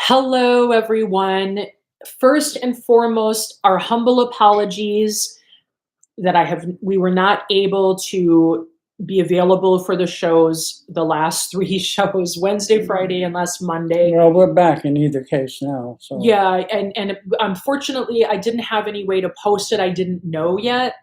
Hello, everyone. First and foremost, our humble apologies that we were not able to be available for the shows, the last three shows, Wednesday, Friday, and last Monday. Well, we're back in either case now. So Yeah, and unfortunately, I didn't have any way to post it. I didn't know yet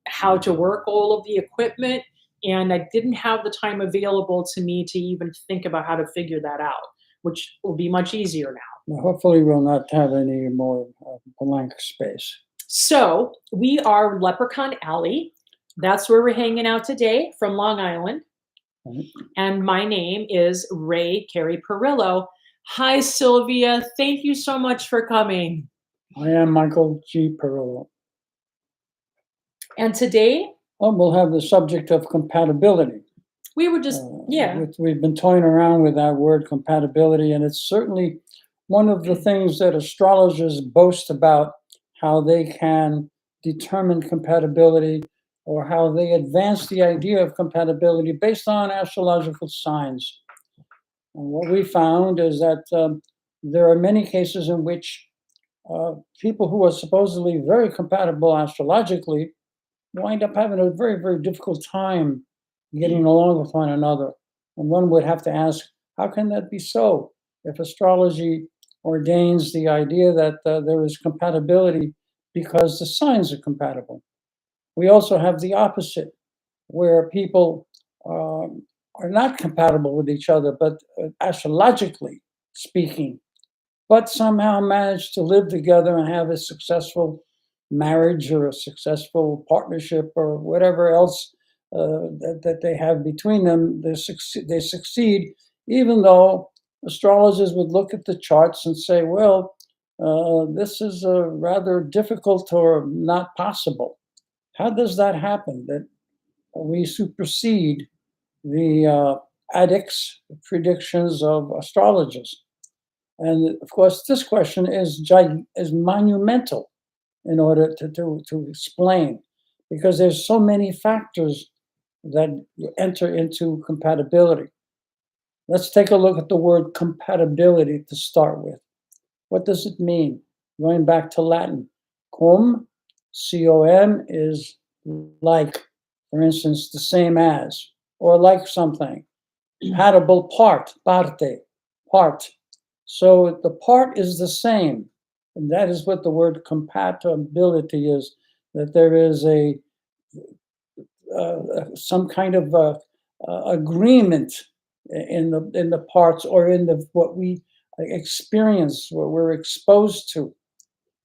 how to work all of the equipment, and I didn't have the time available to me to even think about how to figure that out, which will be much easier now. hopefully we'll not have any more blank space. So we are Leprechaun Alley. That's where we're hanging out today from Long Island. Right. And my name is Ray Carey Perillo. Hi, Sylvia. Thank you so much for coming. I am Michael G. Perillo. And today, we'll have the subject of compatibility. we were just, We've been toying around with that word compatibility, and it's certainly one of the things that astrologers boast about, how they can determine compatibility or how they advance the idea of compatibility based on astrological signs. And what we found is that there are many cases in which people who are supposedly very compatible astrologically wind up having a very, very difficult time getting along with one another. And one would have to ask, how can that be so? If astrology ordains the idea that there is compatibility because the signs are compatible. We also have the opposite, where people are not compatible with each other, but astrologically speaking, but somehow manage to live together and have a successful marriage or a successful partnership or whatever else that they have between them. They succeed, even though astrologers would look at the charts and say, well, this is rather difficult or not possible. How does that happen, that we supersede the addicts' predictions of astrologers? And of course, this question is monumental in order to explain, because there's so many factors that enter into compatibility. Let's take a look at the word compatibility to start with. What does it mean? Going back to Latin, cum, C-O-M, is like, for instance, the same as, or like something. Compatible part, parte, part. So the part is the same. And that is what the word compatibility is, that there is some kind of agreement in the parts, or in what we experience, what we're exposed to.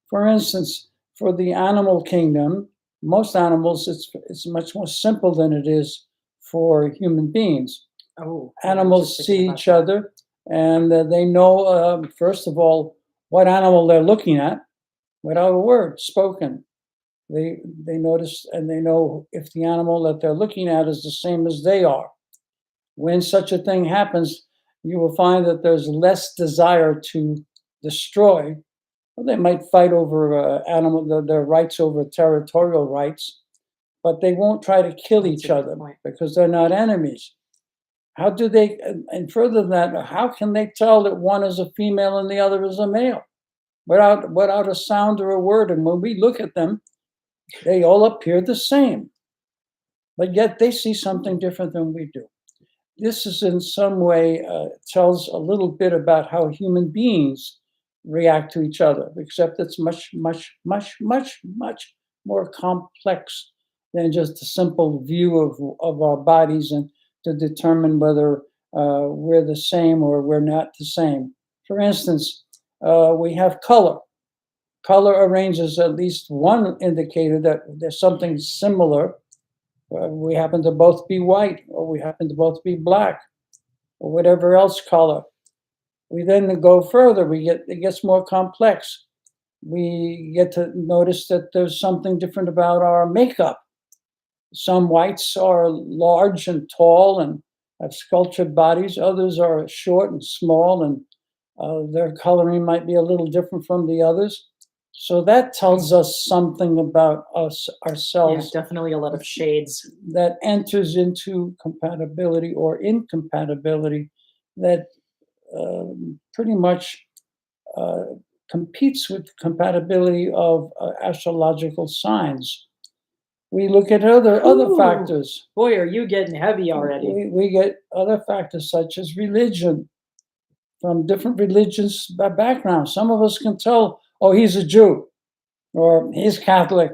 For instance, for the animal kingdom, most animals, it's much more simple than it is for human beings. Animals see each other, and they know, first of all, what animal they're looking at without a word spoken. They notice, and they know if the animal that they're looking at is the same as they are. When such a thing happens, you will find that there's less desire to destroy. Well, they might fight over their rights, over territorial rights, but they won't try to kill each other because they're not enemies. How do they, and further than that, how can they tell that one is a female and the other is a male without a sound or a word? And when we look at them, they all appear the same, but yet they see something different than we do. This is in some way tells a little bit about how human beings react to each other, except it's much, much, much, much, much more complex than just a simple view of our bodies and to determine whether we're the same or we're not the same. For instance, we have color. Color arranges at least one indicator that there's something similar. We happen to both be white, or we happen to both be black, or whatever else color. We then go further. It gets more complex. We get to notice that there's something different about our makeup. Some whites are large and tall and have sculptured bodies. Others are short and small, and their coloring might be a little different from the others. So that tells us something about ourselves. Yeah, definitely a lot of shades. That enters into compatibility or incompatibility that pretty much uh, competes with compatibility of astrological signs. We look at other Ooh, factors. boy, are you getting heavy already. We get other factors such as religion from different religious backgrounds. Some of us can tell, oh, he's a Jew, or he's Catholic,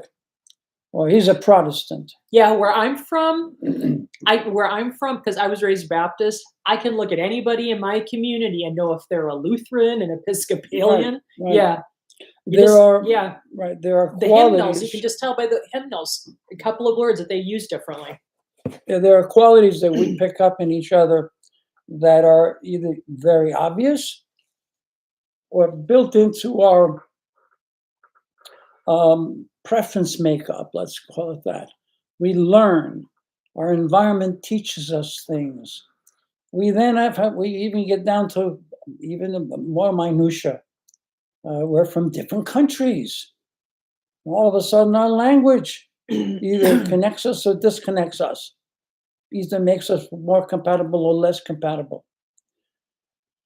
or he's a Protestant. Yeah, where I'm from, because I was raised Baptist, I can look at anybody in my community and know if they're a Lutheran, an Episcopalian. Right. Yeah. Yeah. There are The hymnals, you qualities. can just tell by the hymnals, a couple of words that they use differently. There are qualities that we pick up in each other that are either very obvious or built into our preference makeup, let's call it that. We learn. Our environment teaches us things. We then we even get down to even more minutia. We're from different countries. All of a sudden, our language either connects us or disconnects us, either makes us more compatible or less compatible.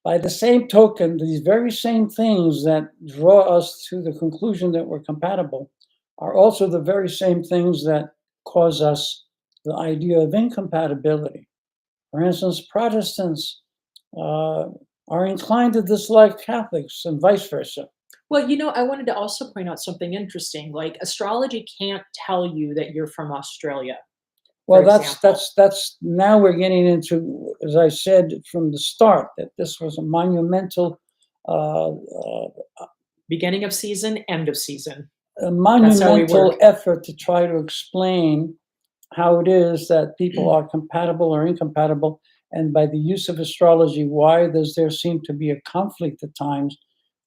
By the same token, these very same things that draw us to the conclusion that we're compatible are also the very same things that cause us the idea of incompatibility. For instance, Protestants are inclined to dislike Catholics and vice versa. Well, I wanted to also point out something interesting. Like astrology can't tell you that you're from Australia. Well, For example. that's now we're getting into, as I said from the start, that this was a monumental, uh, Beginning of season, end of season. a That's how we monumental work. effort to try to explain how it is that people are compatible or incompatible, and by the use of astrology, why does there seem to be a conflict at times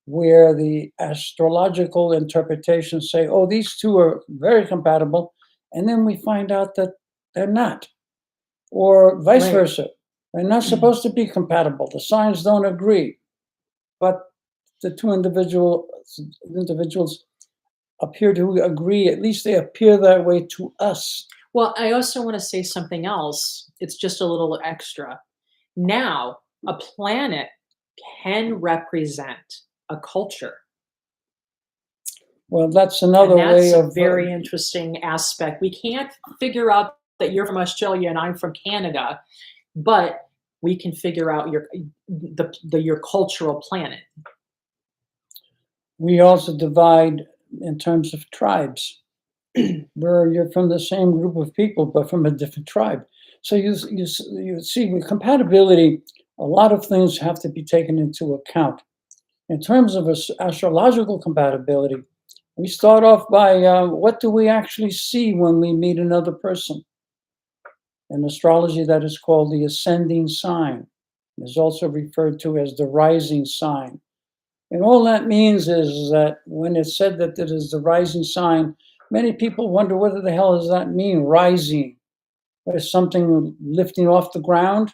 where the astrological interpretations say, oh, these two are very compatible, and then we find out that they're not, or vice Right. versa. They're not supposed to be compatible. The signs don't agree, but the two individuals appear to agree. At least they appear that way to us. Well, I also want to say something else. It's just a little extra. Now, a planet can represent a culture. Well, that's And another that's way a of very interesting aspect. We can't figure out that you're from Australia and I'm from Canada, but we can figure out your cultural planet. we also divide in terms of tribes, where you're from the same group of people, but from a different tribe. So you see, with compatibility, a lot of things have to be taken into account. In terms of astrological compatibility, we start off by what do we actually see when we meet another person? In astrology, that is called the ascending sign. It is also referred to as the rising sign. And all that means is that when it's said that it is the rising sign, many people wonder what the hell does that mean, rising? Is something lifting off the ground,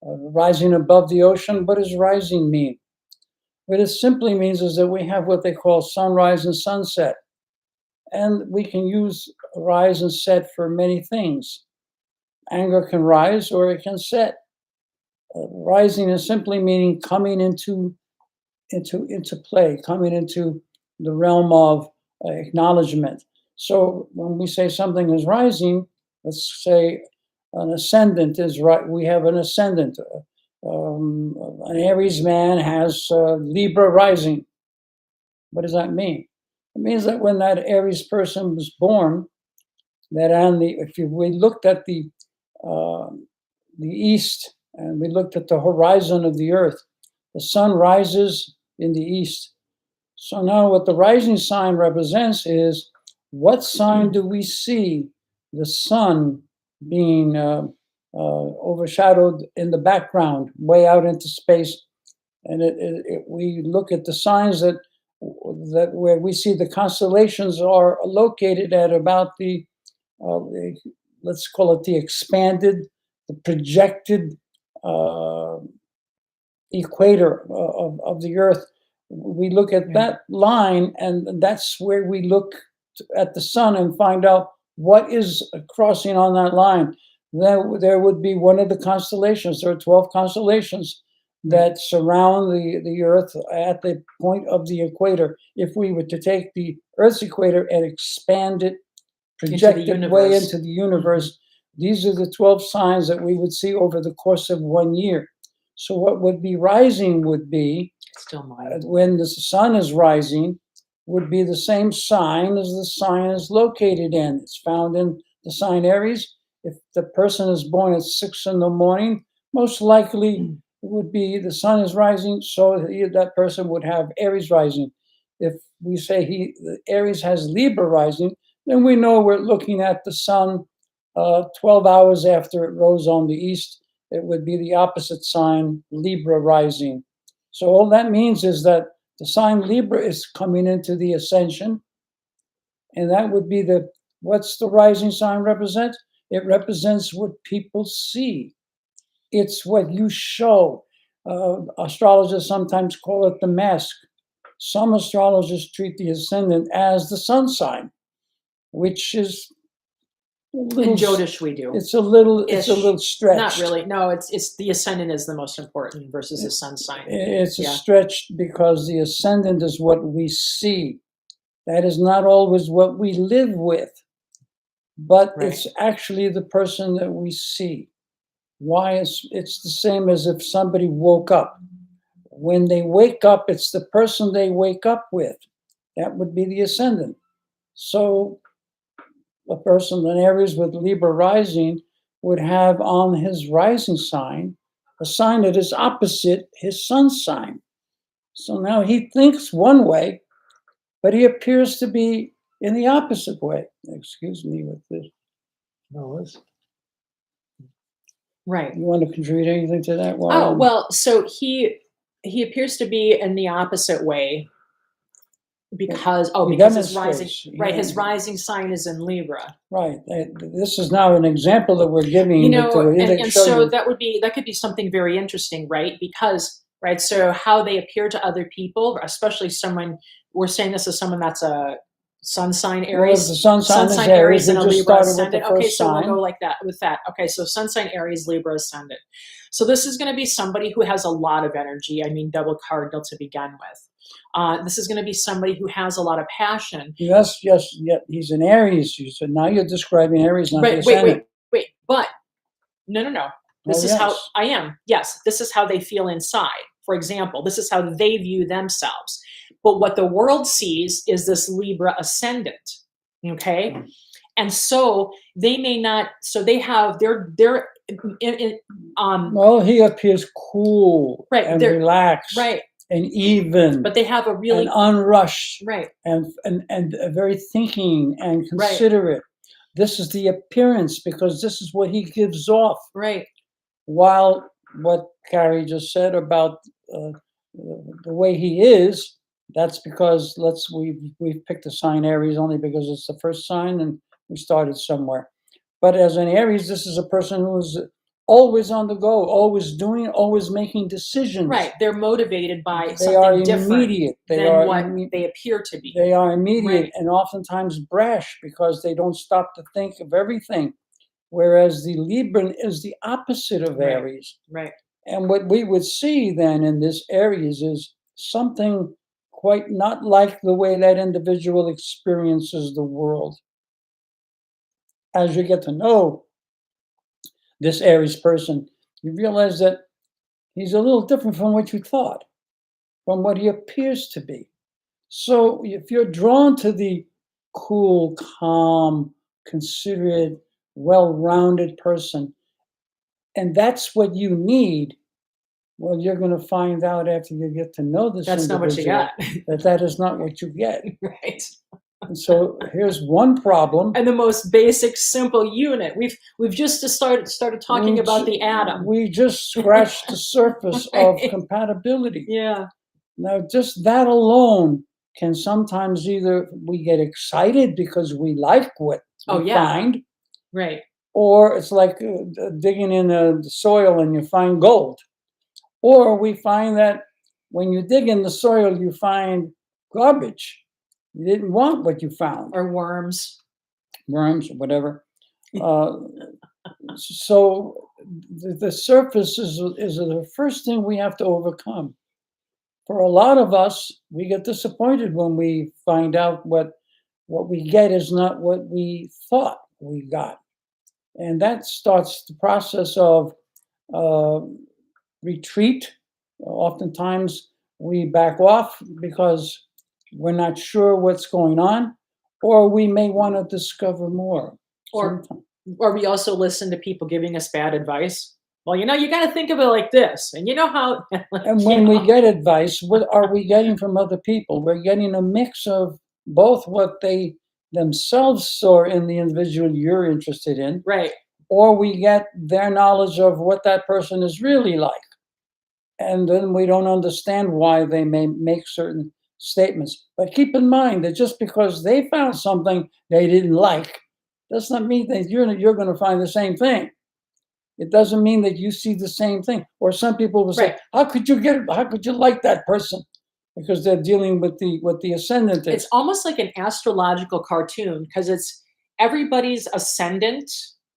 rising above the ocean? What does rising mean? What it simply means is that we have what they call sunrise and sunset. And we can use rise and set for many things. Anger can rise or it can set. Rising is simply meaning coming into play, coming into the realm of acknowledgement. So when we say something is rising, let's say an ascendant is right. We have an ascendant. An Aries man has Libra rising. What does that mean? It means that when that Aries person was born, that we looked at the east and we looked at the horizon of the earth, the sun rises in the east. So now what the rising sign represents is what sign do we see the sun being overshadowed in the background, way out into space, and we look at the signs that where we see the constellations are located at about let's call it the expanded, the projected uh, equator of the Earth. We look at that line, and that's where we look at the sun and find out what is crossing on that line. There would be one of the constellations. There are 12 constellations that surround the Earth at the point of the equator. If we were to take the Earth's equator and expand it, project it way into the universe, these are the 12 signs that we would see over the course of 1 year. So what would be rising would be, Still mine. when the sun is rising, would be the same sign as the sign is located in. It's found in the sign Aries. If the person is born at 6 in the morning, most likely it would be the sun is rising, so that person would have Aries rising. If we say Aries has Libra rising, then we know we're looking at the sun 12 hours after it rose on the east. It would be the opposite sign, Libra rising. So all that means is that the sign Libra is coming into the ascension, and that would be what's the rising sign represent? It represents what people see. It's what you show. Astrologers sometimes call it the mask. Some astrologers treat the ascendant as the sun sign, which is In Jyotish, we do. It's a little stretched. Not really. No, it's the ascendant is the most important versus the sun sign. It's a stretch because the ascendant is what we see. That is not always what we live with, but it's actually the person that we see. Why? It's the same as if somebody woke up. When they wake up, it's the person they wake up with. That would be the ascendant. So a person in Aries with Libra rising would have on his rising sign a sign that is opposite his sun sign. So now he thinks one way, but he appears to be in the opposite way. Excuse me with this noise. Right. You want to contribute anything to that? Well, so he appears to be in the opposite way because his rising his rising sign is in Libra. Right. This is now an example that we're giving. And so that could be something very interesting, right? Because so how they appear to other people, especially someone, we're saying this is someone that's a sun sign Aries. Well, the sun sign is Aries and a Libra ascendant. Okay, so we'll go like that with that. Okay, so sun sign Aries, Libra ascendant. So this is going to be somebody who has a lot of energy. I mean, double cardinal to begin with. This is going to be somebody who has a lot of passion. Yes, he's an Aries. So now you're describing Aries, not the ascendant. Wait. But no. This is how I am. Yes, this is how they feel inside. For example, this is how they view themselves. But what the world sees is this Libra ascendant. Okay. And so they may not, so they have well, he appears cool and relaxed. Right. And even, but they have a really unrushed, right, and very thinking and considerate. Right. This is the appearance because this is what he gives off. Right. While what Carrie just said about the way he is, that's because we've picked the sign Aries only because it's the first sign and we started somewhere. But as an Aries, this is a person who's always on the go, always doing, always making decisions. Right. They're motivated by something different than what they appear to be. They are immediate and oftentimes brash because they don't stop to think of everything. Whereas the Libran is the opposite of Aries. Right. And what we would see then in this Aries is something quite not like the way that individual experiences the world. As you get to know this Aries person, you realize that he's a little different from what you thought, from what he appears to be. So if you're drawn to the cool, calm, considerate, well-rounded person, and that's what you need, well, you're going to find out after you get to know this that's not what you got. that is not what you get. Right. And so here's one problem. And the most basic, simple unit. We've just started talking about the atom. We just scratched the surface of compatibility. Yeah. Now, just that alone can sometimes either we get excited because we like what we find. Right. Or it's like digging in the soil and you find gold. Or we find that when you dig in the soil, you find garbage. You didn't want what you found. Or worms. Worms, or whatever. So the surface is the first thing we have to overcome. For a lot of us, we get disappointed when we find out what we get is not what we thought we got. And that starts the process of uh, retreat. Oftentimes, we back off because we're not sure what's going on, or we may want to discover more. Or Sometimes. or we also listen to people giving us bad advice. Well, you got to think of it like this, and you know how, And you when we know, get advice, what are we getting from other people? We're getting a mix of both what they themselves saw in the individual you're interested in, right, or we get their knowledge of what that person is really like. And then we don't understand why they may make certain statements. But keep in mind that just because they found something they didn't like does not mean that you're going to find the same thing. It doesn't mean that you see the same thing. Or some people will say, right. how could you like that person? Because they're dealing with the ascendant It's is. almost like an astrological cartoon because it's everybody's ascendant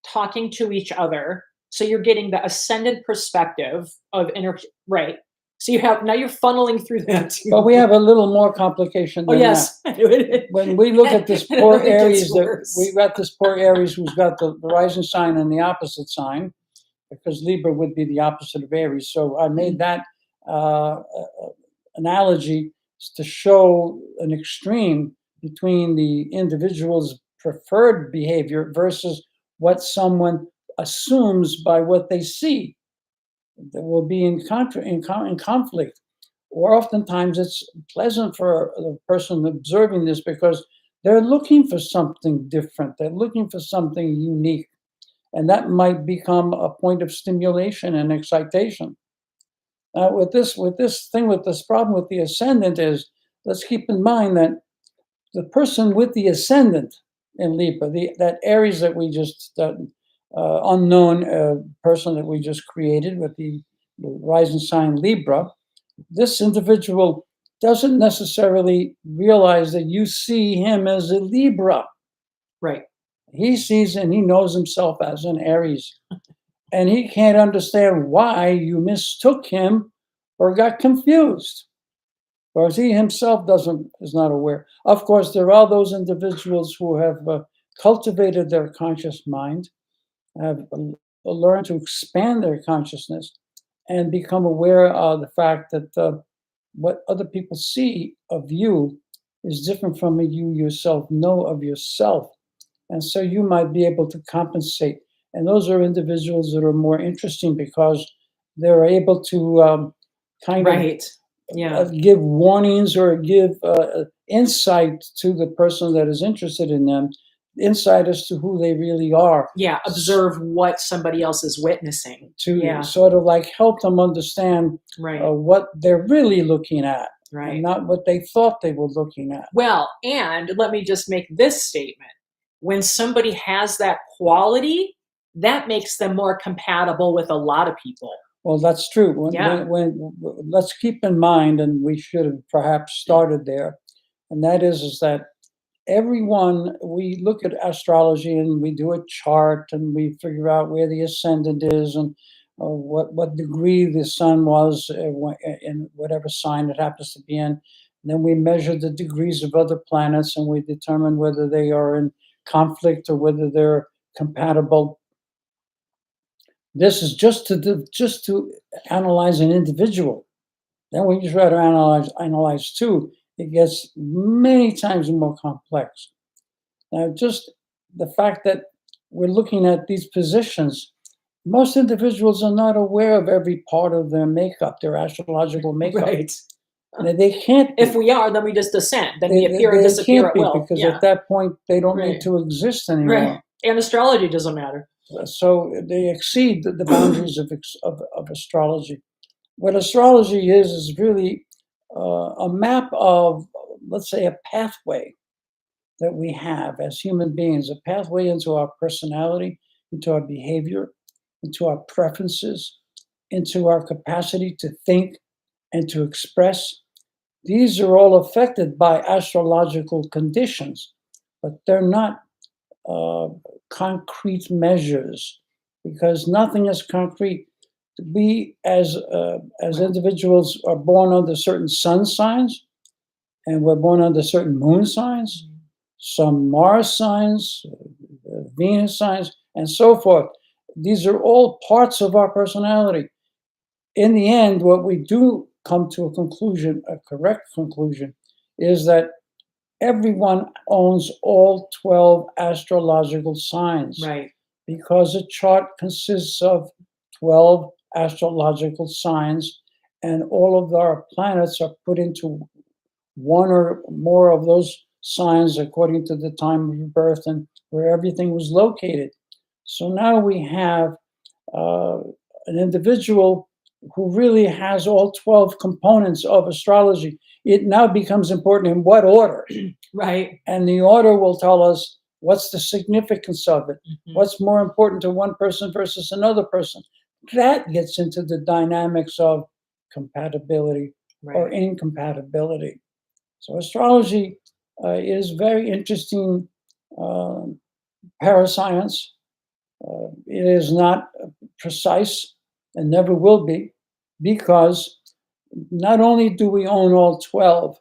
talking to each other. So you're getting the ascendant perspective of inner, right. So you have now you're funneling through that too. But we have a little more complication Oh than that. yes, and When we look at this it poor only gets Aries, that we worse. got this poor Aries who's got the rising sign and the opposite sign, because Libra would be the opposite of Aries. So I made that analogy to show an extreme between the individual's preferred behavior versus what someone assumes by what they see that will be in conflict. Or oftentimes it's pleasant for the person observing this because they're looking for something different. They're looking for something unique. And that might become a point of stimulation and excitation. With this problem with the ascendant is, let's keep in mind that the person with the ascendant in Libra, that Aries that we just unknown person that we just created with the rising sign Libra, this individual doesn't necessarily realize that you see him as a Libra. Right. He sees and he knows himself as an Aries, and he can't understand why you mistook him or got confused, because he himself doesn't is not aware. Of course, there are those individuals who have cultivated their conscious mind, have learned to expand their consciousness, and become aware of the fact that what other people see of you is different from what you yourself know of yourself. And so you might be able to compensate. And those are individuals that are more interesting because they're able to kind of Right. Yeah. give warnings or give insight to the person that is interested in them, insight as to who they really are, Yeah. Observe what somebody else is witnessing. to Yeah. sort of like help them understand Right. what they're really looking at and Right. not what they thought they were looking at. Well, and let me just make this statement. When somebody has that quality, that makes them more compatible with a lot of people. Well, that's true. Yeah. Let's keep in mind, and we should have perhaps started there, and that is that everyone, we look at astrology and we do a chart and we figure out where the ascendant is and what degree the sun was in whatever sign it happens to be in. And then we measure the degrees of other planets and we determine whether they are in conflict or whether they're compatible. This is just to analyze an individual. Then when you try to analyze two, it gets many times more complex. Now, just the fact that we're looking at these positions, most individuals are not aware of every part of their makeup, their astrological makeup. Right. They can't be. If we are, then we just descend. Then we appear and They disappear can't at be will. because Yeah. at that point they don't need Right. to exist Right. anymore. And astrology doesn't matter. So they exceed the boundaries of astrology. What astrology is really a map of, let's say, a pathway that we have as human beings, a pathway into our personality, into our behavior, into our preferences, into our capacity to think and to express. These are all affected by astrological conditions, but they're not uh, concrete measures. because nothing is concrete. We, as Well, individuals, are born under certain sun signs, and we're born under certain moon signs, mm, some Mars signs, Venus signs, and so forth. These are all parts of our personality. In the end, what we do come to a conclusion, a correct conclusion, is that everyone owns all 12 astrological signs right. because a chart consists of 12 astrological signs, and all of our planets are put into one or more of those signs according to the time of birth and where everything was located. So now we have uh, an individual who really has all 12 components of astrology. It now becomes important in what order. Right. And the order will tell us what's the significance of it, Mhm. what's more important to one person versus another person. That gets into the dynamics of compatibility or Right. incompatibility. So astrology is very interesting um parascience. It is not precise and never will be, because not only do we own all 12,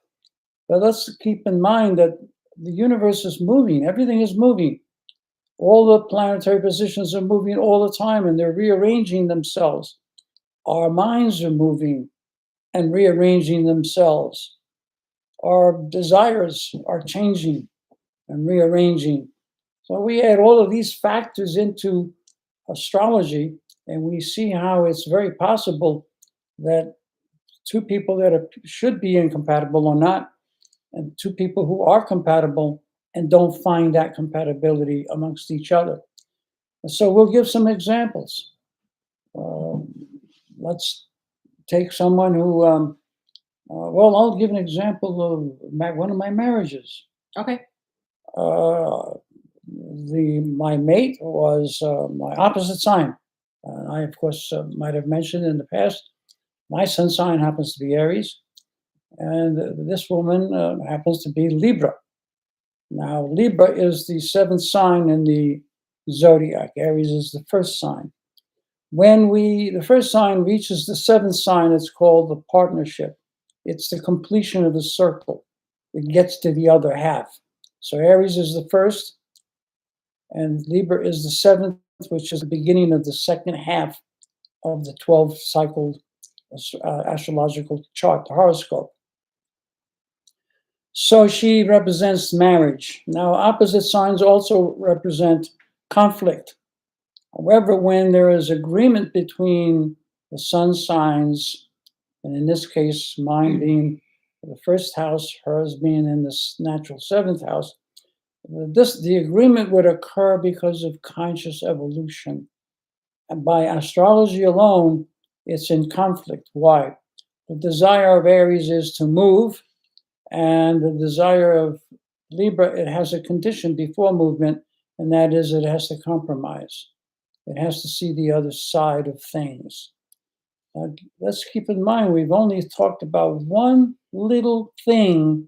but let's keep in mind that the universe is moving, everything is moving. All the planetary positions are moving all the time and they're rearranging themselves. Our minds are moving and rearranging themselves. Our desires are changing and rearranging. So we add all of these factors into astrology, and we see how it's very possible that two people that should be incompatible are not, and two people who are compatible and don't find that compatibility amongst each other. And so we'll give some examples. Um, let's take someone who, well, I'll give an example of one of my marriages. Okay. Uh, my mate was my opposite sign. I, of course, might have mentioned in the past, my sun sign happens to be Aries, and this woman happens to be Libra. Now, Libra is the seventh sign in the zodiac. Aries is the first sign. When the first sign reaches the seventh sign, it's called the partnership. It's the completion of the circle. It gets to the other half. So Aries is the first, and Libra is the seventh, which is the beginning of the second half of the 12 cycle astrological chart, the horoscope. So she represents marriage. Now, opposite signs also represent conflict. However, when there is agreement between the sun signs, and in this case, mine being the first house, hers being in this natural seventh house, the agreement would occur because of conscious evolution. And by astrology alone, it's in conflict. Why? The desire of Aries is to move, and the desire of Libra, it has a condition before movement, and that is it has to compromise. It has to see the other side of things. Let's keep in mind, we've only talked about one little thing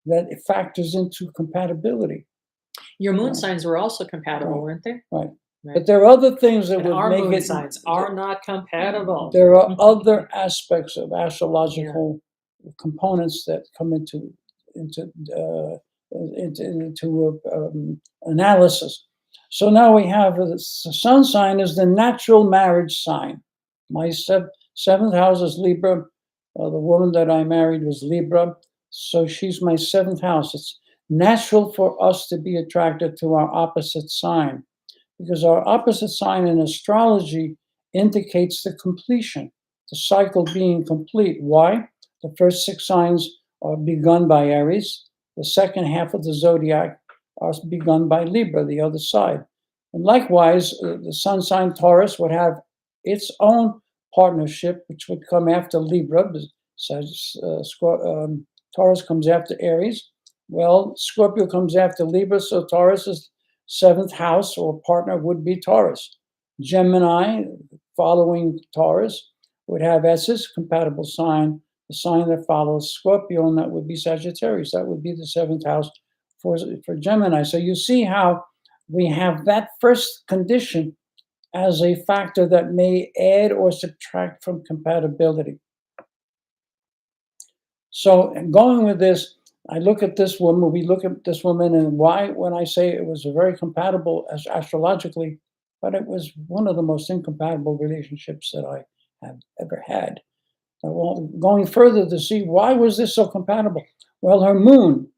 that factors into compatibility. Your moon Right, signs were also compatible, right, weren't they? right. Right. But there are other things that And would our make moon it. signs are not compatible. There are other aspects of Yeah. astrological components that come into uh, into analysis. So now we have the sun sign is the natural marriage sign. My seventh house is Libra. The woman that I married was Libra, so she's my seventh house. It's natural for us to be attracted to our opposite sign, because our opposite sign in astrology indicates the completion, the cycle being complete. Why? The first six signs are begun by Aries. The second half of the zodiac are begun by Libra, the other side. And likewise, the sun sign Taurus would have its own partnership, which would come after Libra. Taurus comes after Aries. Well, Scorpio comes after Libra, so Taurus is seventh house or partner would be Taurus. Gemini, following Taurus, would have as its compatible sign the sign that follows Scorpio, and that would be Sagittarius. That would be the seventh house for Gemini. So you see how we have that first condition as a factor that may add or subtract from compatibility. So, going with this, I look at this woman, we look at this woman, and why, when I say it was a very compatible as astrologically, but it was one of the most incompatible relationships that I have ever had. Well, going further to see why was this so compatible? Well, her moon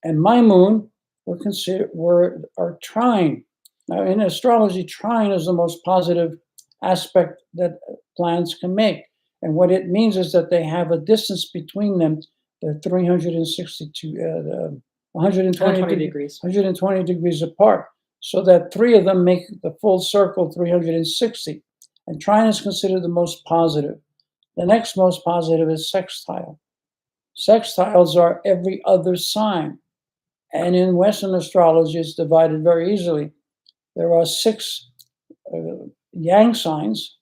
and my moon are trine. Now, in astrology, trine is the most positive aspect that planets can make. And what it means is that they have a distance between them, they're 362, 120 degrees. 120 degrees apart, so that three of them make the full circle 360. And trine is considered the most positive. The next most positive is sextile. Sextiles are every other sign. And in Western astrology, it's divided very easily. There are six yang signs,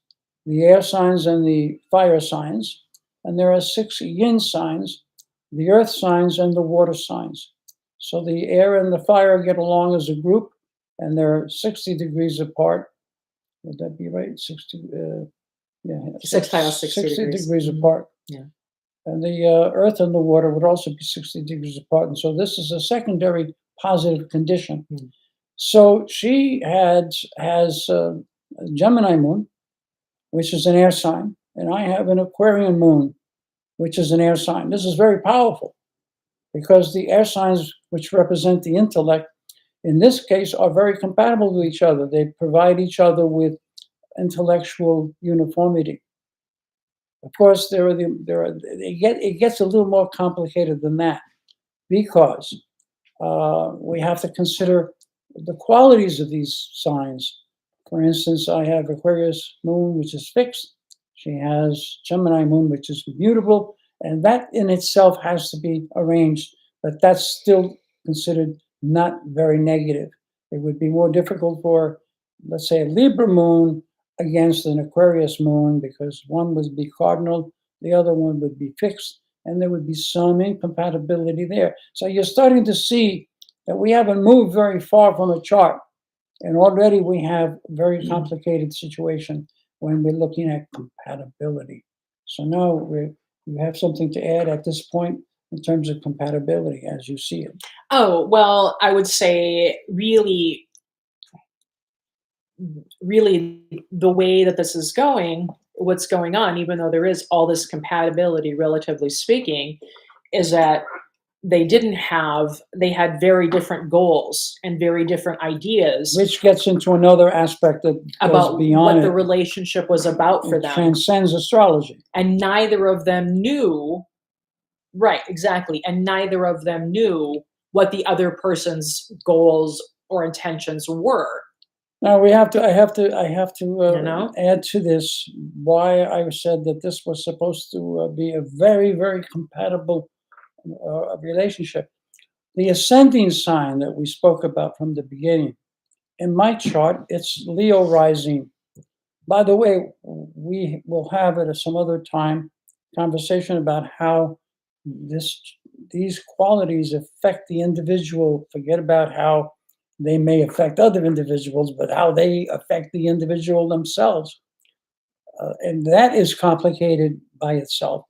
the air signs and the fire signs. And there are six yin signs, the earth signs and the water signs. So the air and the fire get along as a group, and they're 60 degrees apart. Would that be right? 60, yeah. Sextile 60 degrees apart. Yeah. And the earth and the water would also be 60 degrees apart. And so this is a secondary positive condition. Mm. So she has a Gemini moon, which is an air sign, and I have an Aquarian moon, which is an air sign. This is very powerful because the air signs, which represent the intellect, in this case, are very compatible with each other. They provide each other with intellectual uniformity. Of course, it gets a little more complicated than that because we have to consider the qualities of these signs. For instance, I have Aquarius moon, which is fixed. She has Gemini moon, which is mutable, and that in itself has to be arranged, but that's still considered not very negative. It would be more difficult for, let's say, a Libra moon against an Aquarius moon because one would be cardinal, the other one would be fixed, and there would be some incompatibility there. So you're starting to see that we haven't moved very far from a chart, and already we have a very complicated situation when we're looking at compatibility. So now you have something to add at this point in terms of compatibility as you see it. Oh, well, I would say really the way that this is going, what's going on, even though there is all this compatibility, relatively speaking, is that they had very different goals and very different ideas. Which gets into another aspect that goes about beyond what the it. relationship was about for It them. transcends astrology. And neither of them knew, right, exactly. And neither of them knew what the other person's goals or intentions were. Now I have to You know? add to this why I said that this was supposed to be a very, very compatible relationship. The ascending sign that we spoke about from the beginning, in my chart, it's Leo rising. By the way, we will have at some other time conversation about how these qualities affect the individual. Forget about how they may affect other individuals, but how they affect the individual themselves. And that is complicated by itself.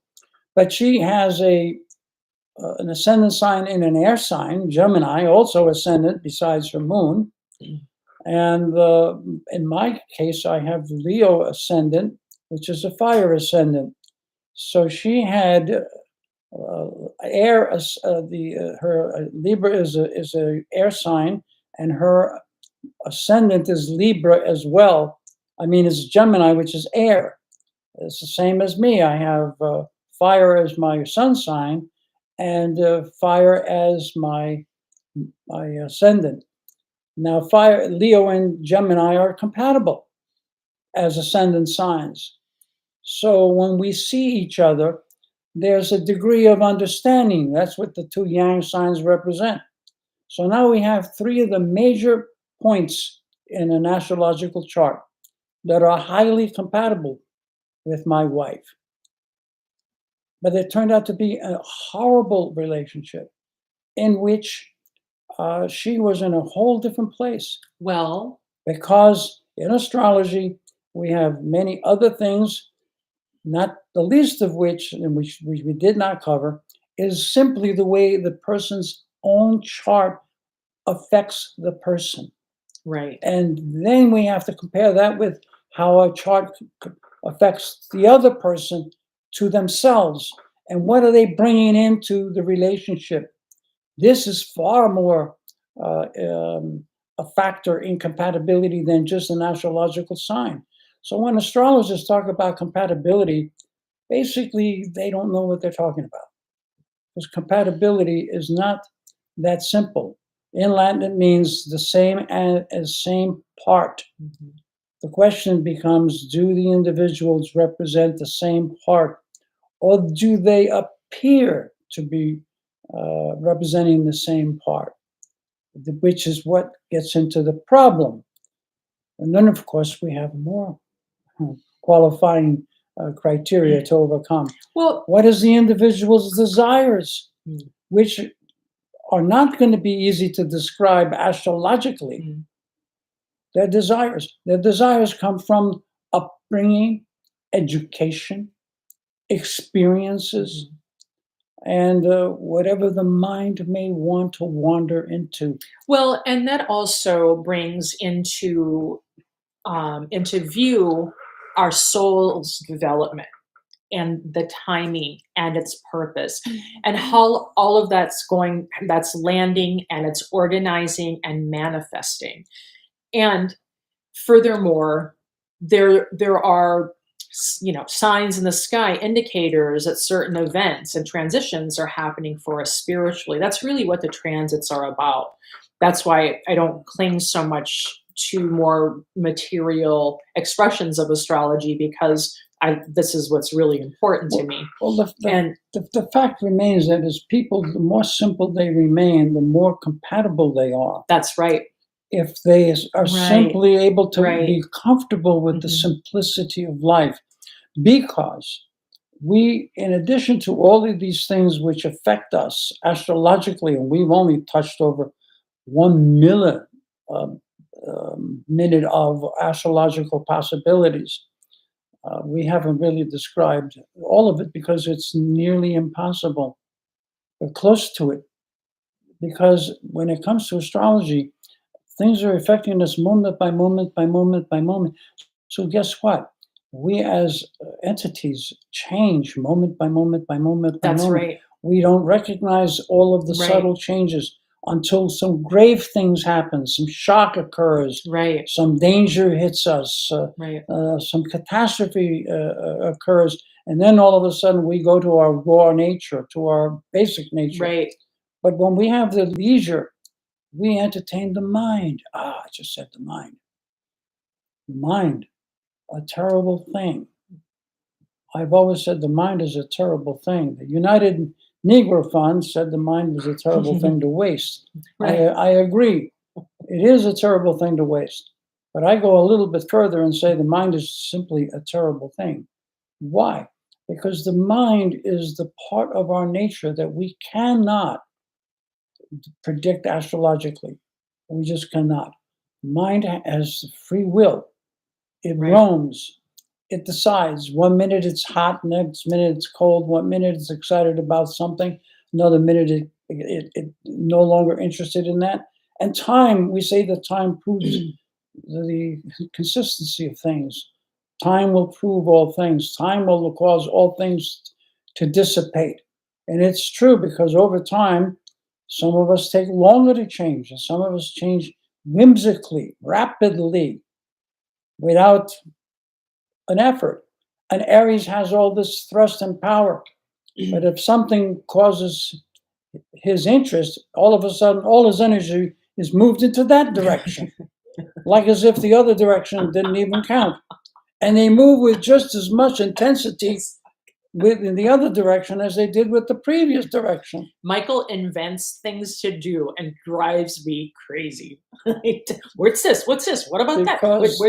But she has an ascendant sign in an air sign, Gemini, also ascendant besides her moon. And in my case, I have Leo ascendant, which is a fire ascendant. So she had air. Her Libra is a air sign, and her ascendant is Libra as well. I mean, it's Gemini, which is air. It's the same as me. I have fire as my sun sign, and fire as my ascendant. Now, fire, Leo and Gemini are compatible as ascendant signs. So when we see each other, there's a degree of understanding. That's what the two yang signs represent. So now we have three of the major points in an astrological chart that are highly compatible with my wife. But it turned out to be a horrible relationship in which she was in a whole different place. Well, because In astrology, we have many other things, not the least of which, and which we did not cover, is simply the way the person's own chart affects the person. Right. And then we have to compare that with how our chart affects the other person to themselves. And what are they bringing into the relationship? This is far more a factor in compatibility than just an astrological sign. So when astrologers talk about compatibility, basically they don't know what they're talking about, because compatibility is not that simple. In Latin, it means the same as same part. Mhm. The question becomes, do the individuals represent the same part, or do they appear to be representing the same part? Which is what gets into the problem. And then, of course, we have more qualifying criteria to overcome. Well, What is the individual's desires, mm, which are not going to be easy to describe astrologically? mm, Their desires. Their desires come from upbringing, education, experiences, mhm. and whatever the mind may want to wander into. Well, and that also brings into view our soul's development and the timing and its purpose and how all of that's landing and it's organizing and manifesting. And furthermore, there are signs in the sky, indicators that certain events and transitions are happening for us spiritually. That's really what the transits are about. That's why I don't cling so much to more material expressions of astrology, because this is what's really important to Well, me. well And the fact remains that as people, the more simple they remain, the more compatible they are. that's right. If they are Right. simply able to Right. be comfortable with the Mhm. simplicity of life, because we, in addition to all of these things which affect us astrologically, and we've only touched over 1 um, minute of astrological possibilities. We haven't really described all of it because it's nearly impossible. We're close to it because when it comes to astrology, things are affecting us moment by moment by moment by moment. So guess what? We as entities change moment by moment by moment by That's moment. right. We don't recognize all of the Right. subtle changes until some grave things happen, some shock occurs, Right. some danger hits us, Right. some catastrophe occurs, and then all of a sudden we go to our raw nature, to our basic nature. Right. But when we have the leisure, we entertain the mind. I just said the mind. The mind, a terrible thing. I've always said the mind is a terrible thing. The United Negro Fund said the mind was a terrible thing to waste. Right. I agree. It is a terrible thing to waste. But I go a little bit further and say the mind is simply a terrible thing. Why? Because the mind is the part of our nature that we cannot predict astrologically. We just cannot. Mind has free will. It Right. roams. It decides. 1 minute it's hot, next minute it's cold. 1 minute it's excited about something, another minute it no longer interested in that. And time, we say that time proves the consistency of things. Time will prove all things. Time will cause all things to dissipate. And it's true because over time, some of us take longer to change, and some of us change whimsically, rapidly, without an effort. And Aries has all this thrust and power. But if something causes his interest, all of a sudden, all his energy is moved into that direction, like as if the other direction didn't even count. And they move with just as much intensity in the other direction as they did with the previous direction. Michael invents things to do and drives me crazy. What's this? What's this? What about that? Because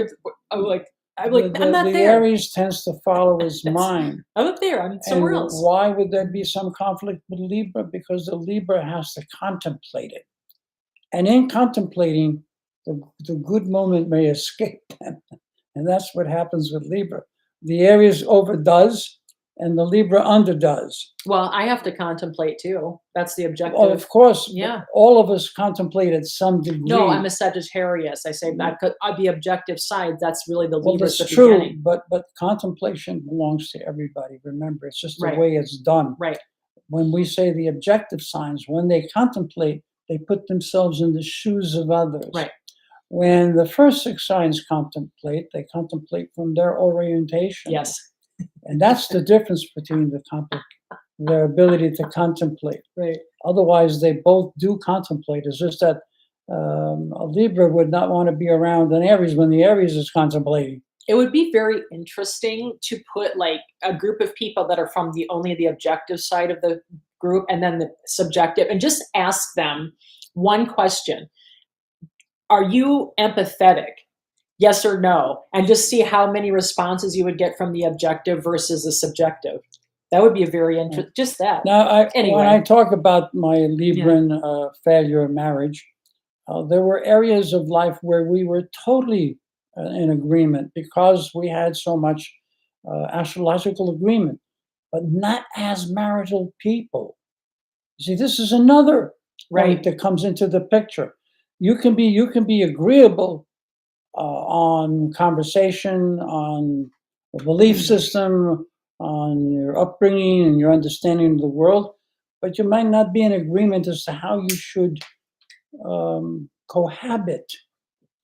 I'm like, I'm not the there. Aries tends to follow his mind. I'm up there. I'm And somewhere else. why would there be some conflict with Libra? Because the Libra has to contemplate it. And in contemplating, the good moment may escape them. And that's what happens with Libra. The Aries overdoes and the Libra underdoes. Well, I have to contemplate too. That's the Well, objective. of course, Yeah. all of us contemplate at some degree. No, I'm a Sagittarius. I say that the objective side, that's really the Well, Libra's that's the true, beginning. but contemplation belongs to everybody. Remember, it's just the Right. way it's done. Right. When we say the objective signs, when they contemplate, they put themselves in the shoes of others. Right. When the first six signs contemplate, they contemplate from their orientation. Yes. And that's the difference between their ability to contemplate. Right. Otherwise, they both do contemplate. It's just that a Libra would not want to be around an Aries when the Aries is contemplating. It would be very interesting to put like a group of people that are from only the objective side of the group and then the subjective, and just ask them one question. Are you empathetic? Yes or no? And just see how many responses you would get from the objective versus the subjective. That would be a very interesting, just that. Now, Anyway. when I talk about my Libran failure of marriage, there were areas of life where we were totally in agreement because we had so much astrological agreement, but not as marital people. See, this is another point that comes into the picture. You can be agreeable on conversation, on the belief system, on your upbringing and your understanding of the world, but you might not be in agreement as to how you should cohabit,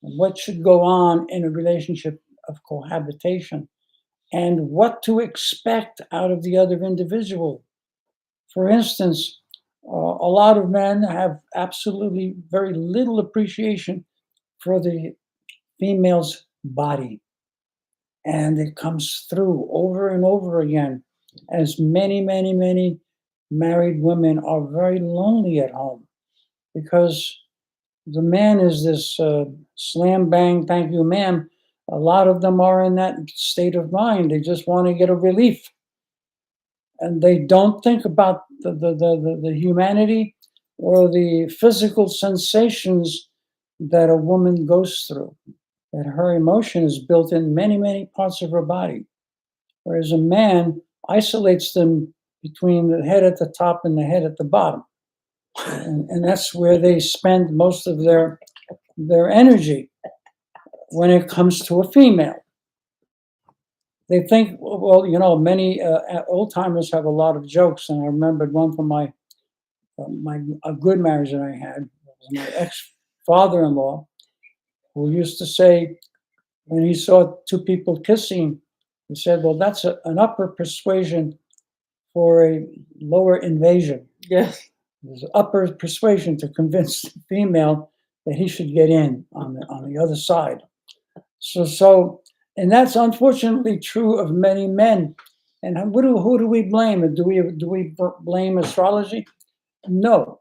what should go on in a relationship of cohabitation, and what to expect out of the other individual. For instance, a lot of men have absolutely very little appreciation for the female's body. And it comes through over and over again, as many married women are very lonely at home because the man is this slam bang, thank you, ma'am. A lot of them are in that state of mind. They just want to get a relief. And they don't think about the humanity or the physical sensations that a woman goes through, that her emotion is built in many parts of her body. Whereas a man isolates them between the head at the top and the head at the bottom. And that's where they spend most of their energy when it comes to a female. They think, well, many old timers have a lot of jokes, and I remembered one from a good marriage that I had. It was my ex-father-in-law, who used to say, when he saw two people kissing, he said, well, that's an upper persuasion for a lower invasion. Yes. There's upper persuasion to convince the female that he should get in on the other side. And that's unfortunately true of many men. And who do we blame? Do we blame astrology? No,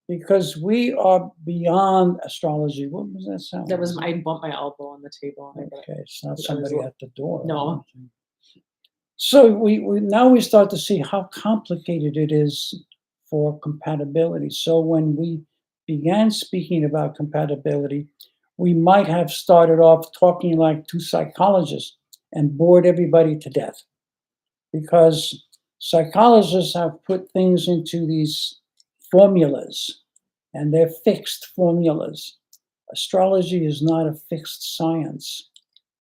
because we are beyond astrology. What was that sound? That was I bumped my elbow on the table. Okay, it's not somebody at the door. No. So we now we start to see how complicated it is for compatibility. So when we began speaking about compatibility, we might have started off talking like two psychologists and bored everybody to death, because psychologists have put things into these formulas, and they're fixed formulas. Astrology is not a fixed science.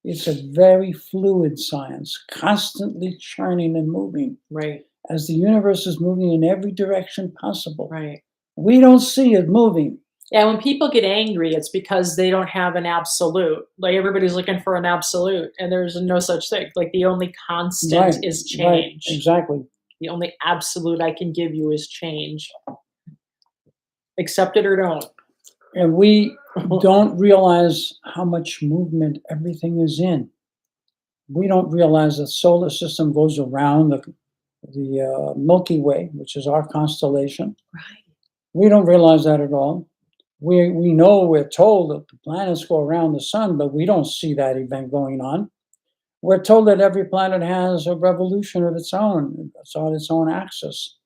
It's a very fluid science, constantly churning and moving. Right. As the universe is moving in every direction possible. Right. We don't see it moving. Yeah, when people get angry, it's because they don't have an absolute. Like everybody's looking for an absolute, and there's no such thing. Like the only constant is change. Right, exactly. The only absolute I can give you is change. Accept it or don't. And we don't realize how much movement everything is in. We don't realize the solar system goes around the Milky Way, which is our constellation. Right. We don't realize that at all. We know, we're told that the planets go around the sun, but we don't see that event going on. We're told that every planet has a revolution of its own. It's on its own axis.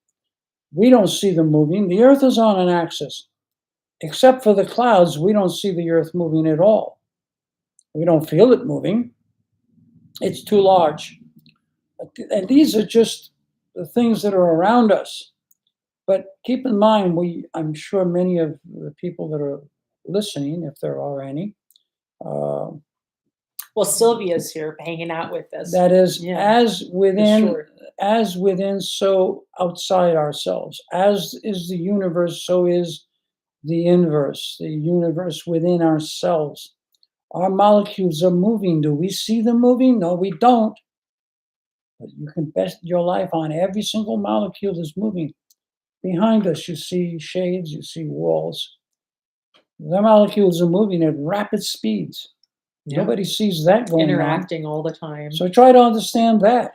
We don't see them moving. The Earth is on an axis. except for the clouds, we don't see the earth moving at all. We don't feel it moving. It's too large. And these are just the things that are around us. But keep in mind, I'm sure many of the people that are listening, if there are any, uh, Well, Sylvia's here hanging out with us. that is, Yeah, as sure. within, so outside ourselves. As is the universe, so is the inverse, the universe within ourselves. Our molecules are moving. Do we see them moving? No, we don't. But you can bet your life on every single molecule is moving. Behind us, you see shades, you see walls. The molecules are moving at rapid speeds. Yeah. Nobody sees that going on. Interacting all the time. So try to understand that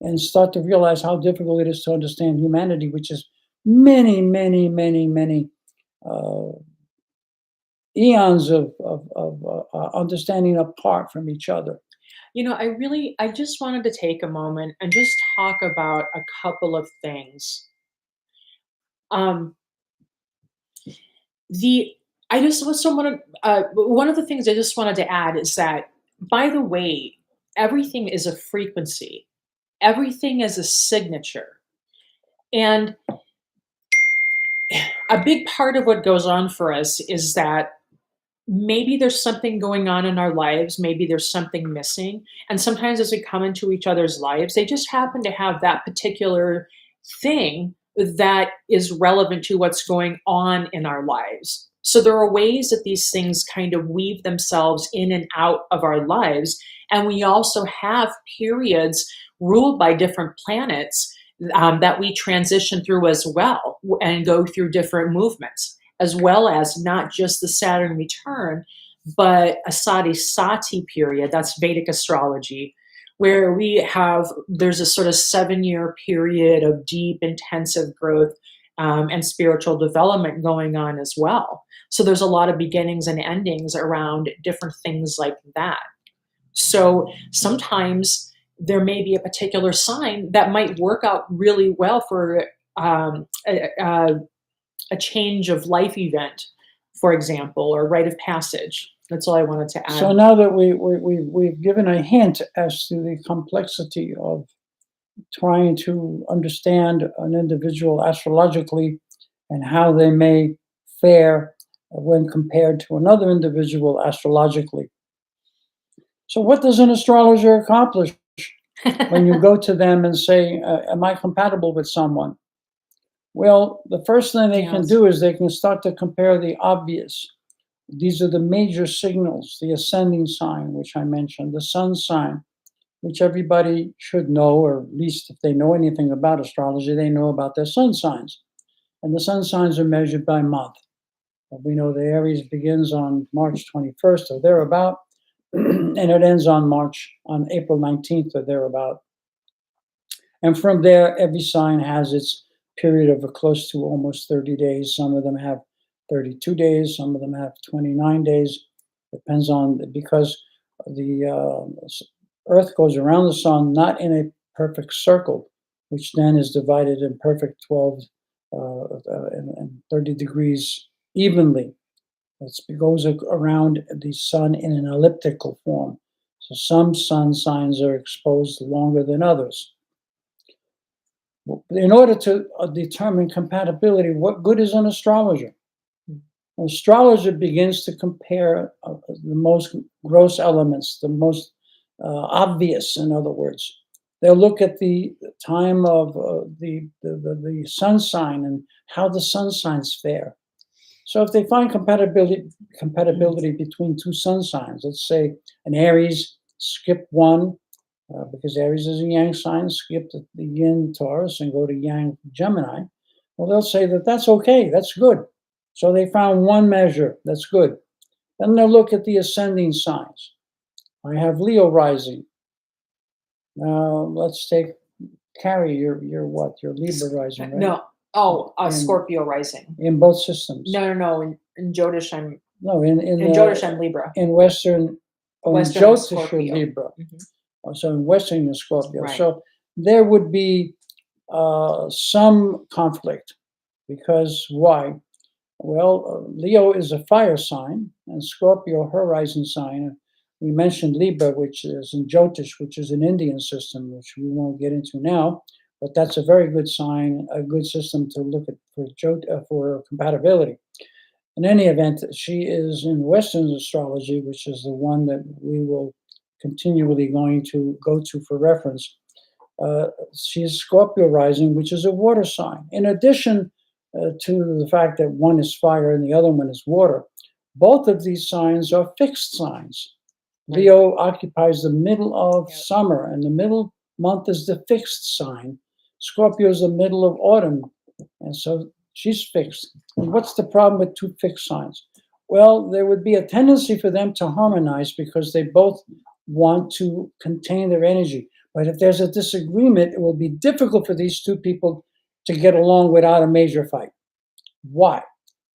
and start to realize how difficult it is to understand humanity, which is many, many, many, many uh, eons of understanding apart from each other. I just wanted to take a moment and just talk about a couple of things. Um, the I just also want to one of the things I just wanted to add is that, by the way, everything is a frequency. Everything is a signature. And a big part of what goes on for us is that maybe there's something going on in our lives, maybe there's something missing, and sometimes as we come into each other's lives, they just happen to have that particular thing that is relevant to what's going on in our lives. So there are ways that these things kind of weave themselves in and out of our lives, and we also have periods ruled by different planets that we transition through as well and go through different movements, as well as not just the Saturn return, but a Sati period. That's Vedic astrology, where there's a sort of 7-year period of deep, intensive growth and spiritual development going on as well. So there's a lot of beginnings and endings around different things like that. So sometimes there may be a particular sign that might work out really well for a change of life event, for example, or rite of passage. That's all I wanted to add. So now that we've given a hint as to the complexity of trying to understand an individual astrologically and how they may fare when compared to another individual astrologically. So what does an astrologer accomplish when you go to them and say, am I compatible with someone? Well, the first thing they can do is they can start to compare the obvious. These are the major signals: the ascending sign, which I mentioned, the sun sign, which everybody should know, or at least if they know anything about astrology, they know about their sun signs. And the sun signs are measured by month. We know the Aries begins on March 21st or thereabout, and it ends on April 19th or thereabout. And from there, every sign has its period of close to almost 30 days. Some of them have 32 days, some of them have 29 days. Depends on, because the Earth goes around the sun not in a perfect circle, which then is divided in perfect 12 and 30 degrees evenly. It goes around the sun in an elliptical form. So some sun signs are exposed longer than others. In order to determine compatibility, what good is an astrologer? An astrologer begins to compare the most gross elements, the most obvious, in other words. They'll look at the time of the sun sign and how the sun signs fare. So if they find compatibility between two sun signs, let's say an Aries, skip one, because Aries is a yang sign, skip the yin Taurus and go to yang Gemini. Well, they'll say that that's okay, that's good. So they found one measure, that's good. Then they'll look at the ascending signs. I have Leo rising. Now let's take Carrie, you're what? You're Libra rising, right? No. Scorpio rising. In both systems. No. In Jyotish, I'm in Jyotish, I'm Libra. In Western, Western Jyotish, you're Libra. So in Western, you're Scorpio. Right. So there would be some conflict, because why? Well, Leo is a fire sign, and Scorpio, her rising sign. We mentioned Libra, which is in Jyotish, which is an Indian system, which we won't get into now, but that's a very good sign, a good system to look at for compatibility. In any event, she is in Western astrology, which is the one that we will continually going to go to for reference. She is Scorpio rising, which is a water sign. In addition to the fact that one is fire and the other one is water, both of these signs are fixed signs. Right. Leo occupies the middle of Yep. summer, and the middle month is the fixed sign. Scorpio is the middle of autumn, and so she's fixed. And what's the problem with two fixed signs? Well, there would be a tendency for them to harmonize because they both want to contain their energy. But if there's a disagreement, it will be difficult for these two people to get along without a major fight. Why?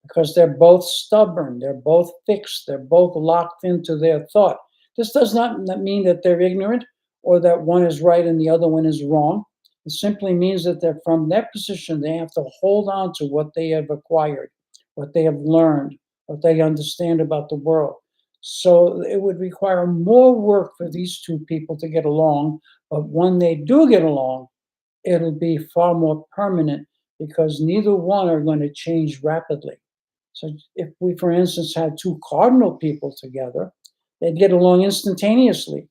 Because they're both stubborn, they're both fixed, they're both locked into their thought. This does not mean that they're ignorant or that one is right and the other one is wrong. It simply means that they're from their position, they have to hold on to what they have acquired, what they have learned, what they understand about the world. So it would require more work for these two people to get along, but when they do get along, it'll be far more permanent because neither one are going to change rapidly. So if we, for instance, had two cardinal people together, they'd get along instantaneously.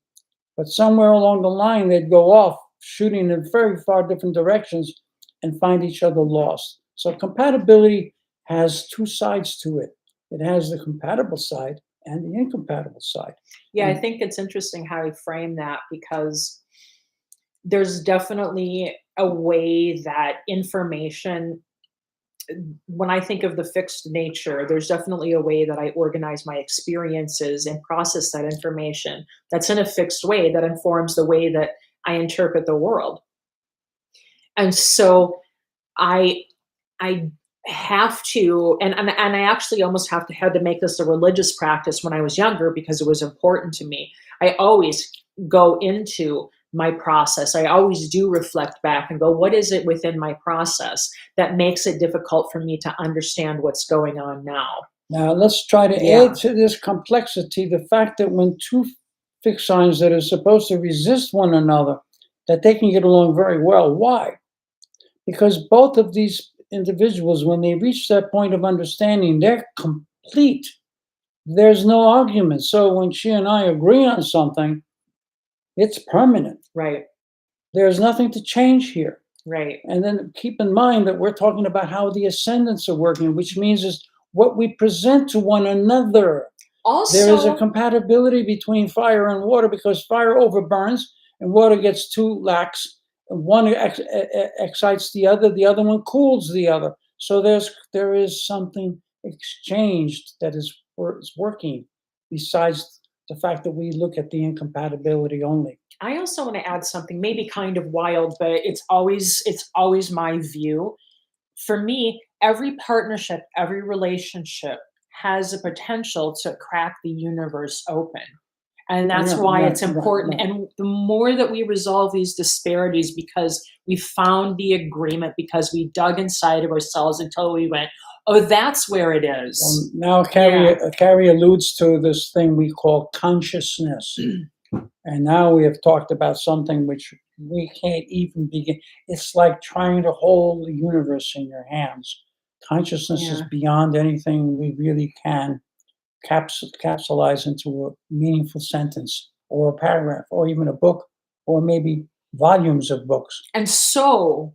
But somewhere along the line, they'd go off shooting in very far different directions and find each other lost. So compatibility has two sides to it. It has the compatible side and the incompatible side. Yeah, I think it's interesting how you frame that because there's definitely a way that information, when I think of the fixed nature, there's definitely a way that I organize my experiences and process that information that's in a fixed way that informs the way that I interpret the world. And so I I have to, and I actually almost had to make this a religious practice when I was younger because it was important to me. I always go into my process. I always do reflect back and go, what is it within my process that makes it difficult for me to understand what's going on now? Now, let's try to Yeah. add to this complexity the fact that when two fixed signs that are supposed to resist one another, that they can get along very well. Why? Because both of these individuals, when they reach that point of understanding, they're complete. There's no argument. So when she and I agree on something, it's permanent. Right, There's nothing to change here. right. And then keep in mind that we're talking about how the ascendants are working, which means is what we present to one another. There is a Also, compatibility between fire and water because fire overburns and water gets too lax. One excites the other one cools the other. So there is something exchanged that is working besides the fact that we look at the incompatibility only. I also want to add something maybe kind of wild, but it's always my view. For me, every partnership, every relationship has a potential to crack the universe open. And that's Yeah, why right, it's right, important. right. And the more that we resolve these disparities because we found the agreement, because we dug inside of ourselves until we went, oh, that's where it is. Now Carrie alludes to this thing we call consciousness. And now we have talked about something which we can't even begin. It's like trying to hold the universe in your hands. Consciousness is Yeah. beyond anything we really can capsulize into a meaningful sentence or a paragraph or even a book or maybe volumes of books. And so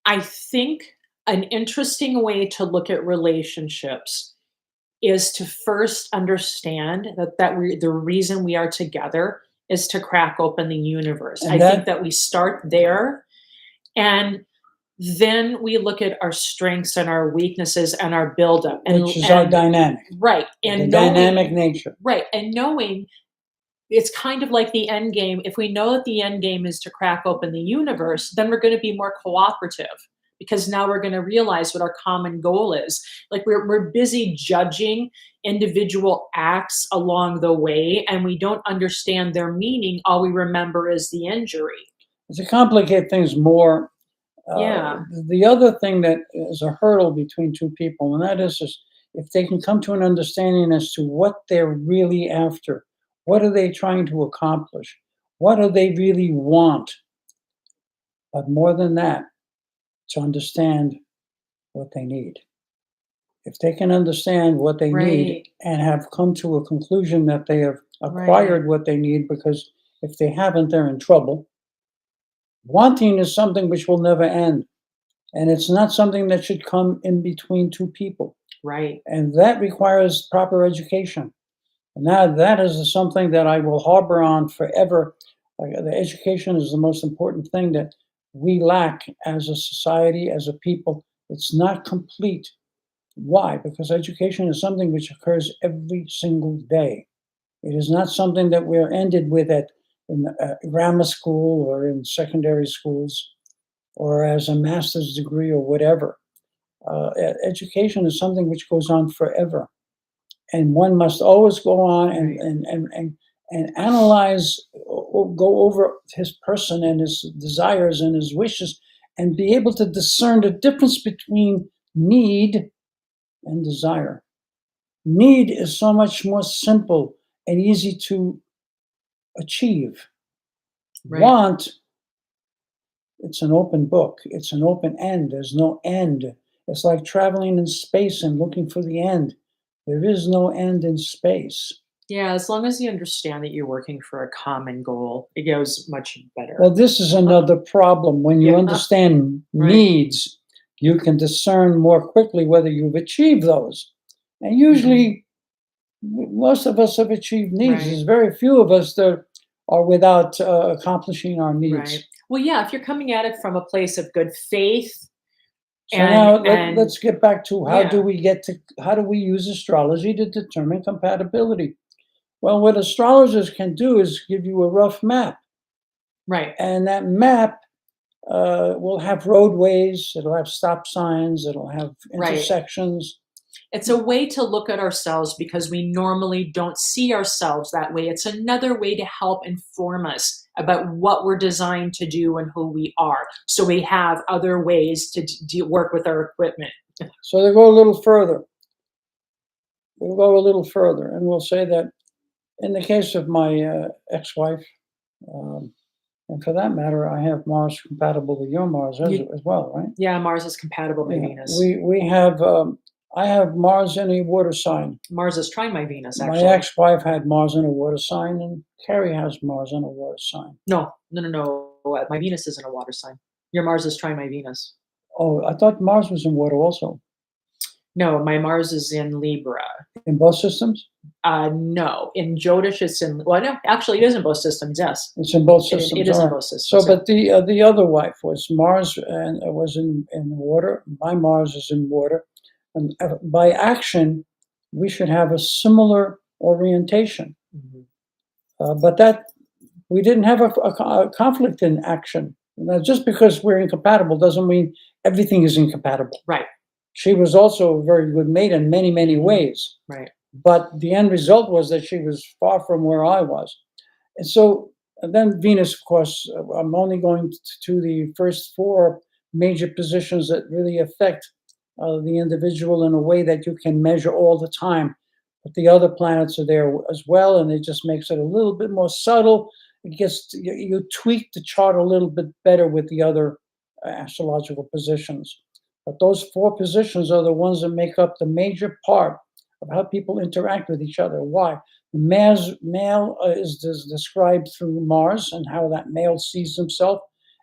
I think an interesting way to look at relationships is to first understand that the reason we are together is to crack open the universe. And I think that that we start there, and then we look at our strengths and our weaknesses and our buildup, which is our dynamic, right, the and knowing dynamic nature. right, and knowing it's kind of like the end game. If we know that the end game is to crack open the universe, then we're going to be more cooperative because now we're going to realize what our common goal is. Like we're busy judging individual acts along the way and we don't understand their meaning. All we remember is the injury. To complicate things more, Yeah. The other thing that is a hurdle between two people, and that is if they can come to an understanding as to what they're really after, what are they trying to accomplish, what do they really want, but more than that, to understand what they need. If they can understand what they need Right. and have come to a conclusion that they have Right. acquired what they need, because if they haven't, they're in trouble. Wanting is something which will never end, and it's not something that should come in between two people, Right. and that requires proper education. And that is something that I will harbor on forever. The education is the most important thing that we lack as a society, as a people. It's not complete. Why? Because education is something which occurs every single day. It is not something that we're ended with in grammar school or in secondary schools or as a master's degree or whatever. Education is something which goes on forever, and one must always go on and Right. analyze, or go over his person and his desires and his wishes, and be able to discern the difference between need and desire. Need is so much more simple and easy to achieve. Right. Want, it's an open book. It's an open end. There's no end. It's like traveling in space and looking for the end. There is no end in space. Yeah, as long as you understand that you're working for a common goal, it goes much better. Well, this is another problem. When you Yeah. understand Right. needs, you can discern more quickly whether you've achieved those. And Mhm. usually, most of us have achieved needs. Right. There's very few of us that are without accomplishing our Right. needs. Well, yeah, if you're coming at it from a place of good faith So now and let's get back to yeah. how do we use astrology to determine compatibility? Well, what astrologers can do is give you a rough map, Right. and that map will have roadways, it'll have stop signs, it'll have Right. intersections. It's a way to look at ourselves because we normally don't see ourselves that way. It's another way to help inform us about what we're designed to do and who we are. So we have other ways to work with our equipment. So they go a little further. We'll go a little further, and we'll say that in the case of my ex-wife, um, and for that matter, I have Mars compatible with your Mars You, as well, right? yeah, Mars is compatible with Yeah, Venus. we have. I have Mars in a water sign. Mars is trine my Venus, My actually. ex-wife had Mars in a water sign, and Carrie has Mars in a water sign. No, no, no, no. My Venus isn't a water sign. Your Mars is trine my Venus. Oh, I thought Mars was in water also. No, my Mars is in Libra. In both systems? No, in Jyotish, it's in, well, no, actually, it is in both systems, yes. It's in both It systems. is All in right. both So, systems. but the other wife was Mars, and it was in water. My Mars is in water, and by action, we should have a similar orientation. Mhm. But that we didn't have a conflict in action. Now, just because we're incompatible doesn't mean everything is incompatible. Right, She was also a very good mate in many, many ways. right. But the end result was that she was far from where I was. And so and then Venus, of course, I'm only going to the first four major positions that really affect the individual in a way that you can measure all the time. But the other planets are there as well, and it just makes it a little bit more subtle. It gets you tweak the chart a little bit better with the other astrological positions. But those four positions are the ones that make up the major part of how people interact with each other. Why? The male is described through Mars and how that male sees himself,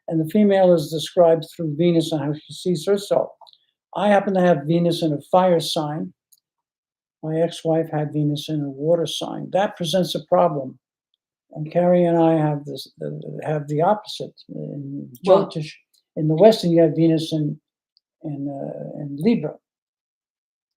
and the female is described through Venus and how she sees herself. I happen to have Venus in a fire sign. My ex-wife had Venus in a water sign. That presents a problem. And Carrie and I have have the opposite. In Well, Jyotish, in the Western, you have Venus in Libra.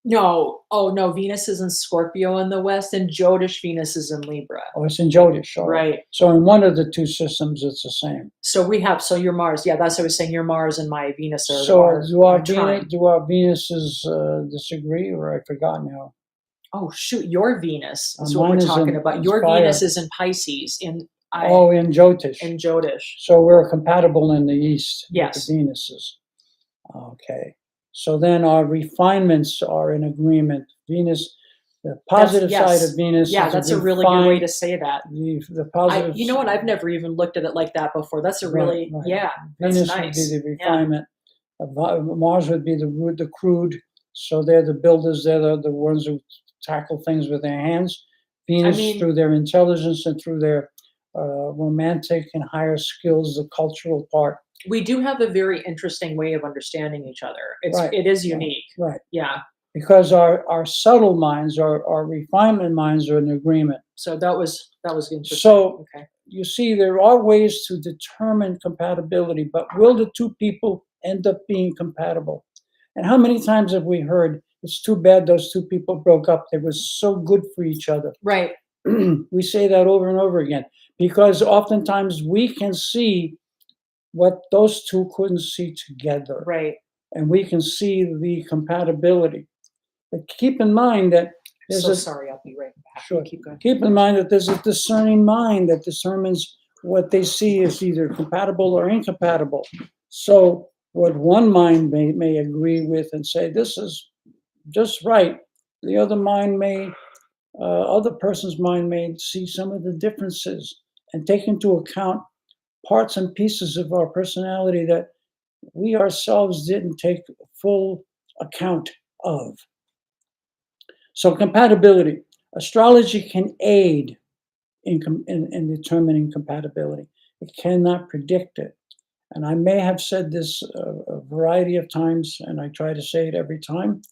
no, oh no, Venus is in Scorpio in the West, and Jyotish Venus is in Libra. Oh, it's in Jyotish. All right. Right. So in one of the two systems, it's the same. So your Mars, yeah, that's what I was saying. Your Mars and my Venus So are trine. Do our Venuses disagree, or I forgot now? Oh shoot, your Venus is what Mine we're is talking in about. is Your fire. Venus is in Pisces, in In Jyotish. In Jyotish. So we're compatible in the East. Yes. With the Venuses. Okay. So then our refinements are in agreement. Venus, the positive side of Venus. Yeah, that's a really good way to say that. The positive. You know what? I've never even looked at it like that before. That's a really, yeah, Venus that's nice. would be the refinement. Yeah. Mars would be the crude. So they're the builders. They're the ones who tackle things with their hands. Venus, through their intelligence and through their romantic and higher skills, the cultural part. We do have a very interesting way of understanding each other. It is unique. Right. Yeah. Because our subtle minds, our refinement minds are in agreement. So that was interesting. So you see, there are ways to determine compatibility, but will the two people end up being compatible? And how many times have we heard, it's too bad those two people broke up. They were so good for each other. Right. We say that over and over again, because oftentimes we can see what those two couldn't see together. Right. And we can see the compatibility. But keep in mind that sorry, I'll be right back. Sure. Keep going. Keep in mind that there's a discerning mind that determines what they see as either compatible or incompatible. So what one mind may agree with and say, this is just right, the other person's mind may see some of the differences and take into account parts and pieces of our personality that we ourselves didn't take full account of. So compatibility. Astrology can aid in determining compatibility. It cannot predict it. And I may have said this a variety of times, and I try to say it every time,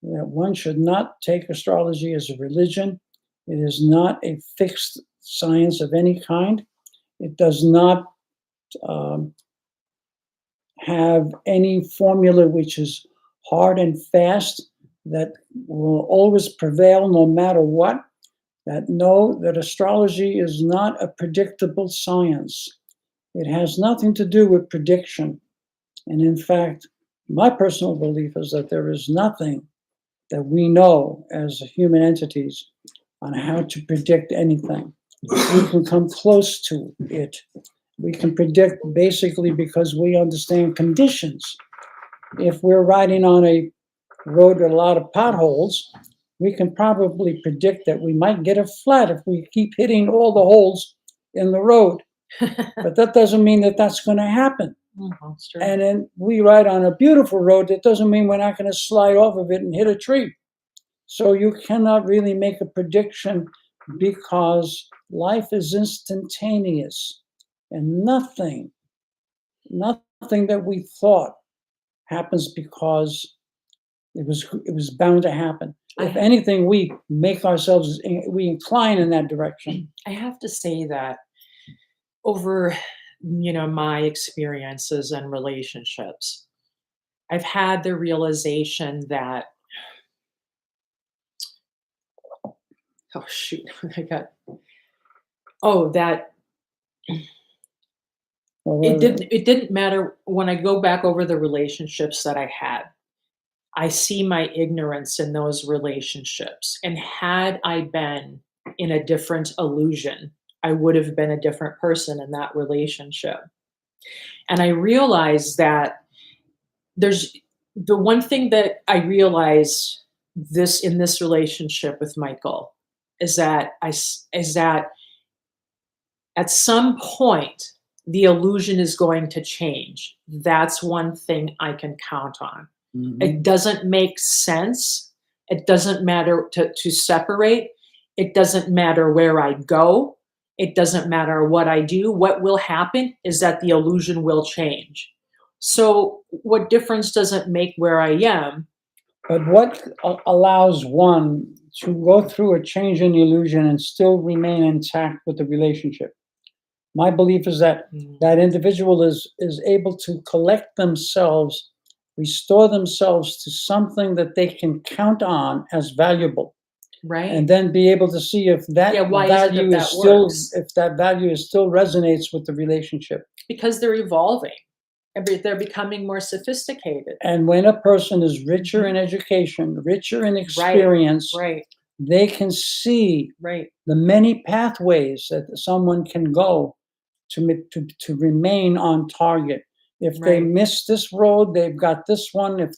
that one should not take astrology as a religion. It is not a fixed science of any kind. It does not have any formula which is hard and fast that will always prevail no matter what. That astrology is not a predictable science. It has nothing to do with prediction. And in fact, my personal belief is that there is nothing that we know as human entities on how to predict anything. We can come close to it. We can predict basically because we understand conditions. If we're riding on a road with a lot of potholes, we can probably predict that we might get a flat if we keep hitting all the holes in the road. But that doesn't mean that that's going to happen. Mm-hmm, and then we ride on a beautiful road. That doesn't mean we're not going to slide off of it and hit a tree. So you cannot really make a prediction because life is instantaneous, and nothing that we thought happens because it was bound to happen. If anything, we incline in that direction. I have to say that over, my experiences and relationships, I've had the realization that, oh shoot, that it didn't matter when I go back over the relationships that I had. I see my ignorance in those relationships. And had I been in a different illusion, I would have been a different person in that relationship. And I realized that there's the one thing that I realized in this relationship with Michael is that at some point the illusion is going to change. That's one thing I can count on. Mm-hmm. It doesn't make sense. It doesn't matter to separate. It doesn't matter where I go. It doesn't matter what I do. What will happen is that the illusion will change. So what difference does it make where I am? But what allows one to go through a change in the illusion and still remain intact with the relationship? My belief is that that individual is able to collect themselves, restore themselves to something that they can count on as valuable. Right. And then be able to see if that value still resonates with the relationship. Because they're evolving. They're becoming more sophisticated. And when a person is richer in education, richer in experience, right. they can see Right. the many pathways that someone can go to remain on target. If they Right. miss this road, they've got this one. If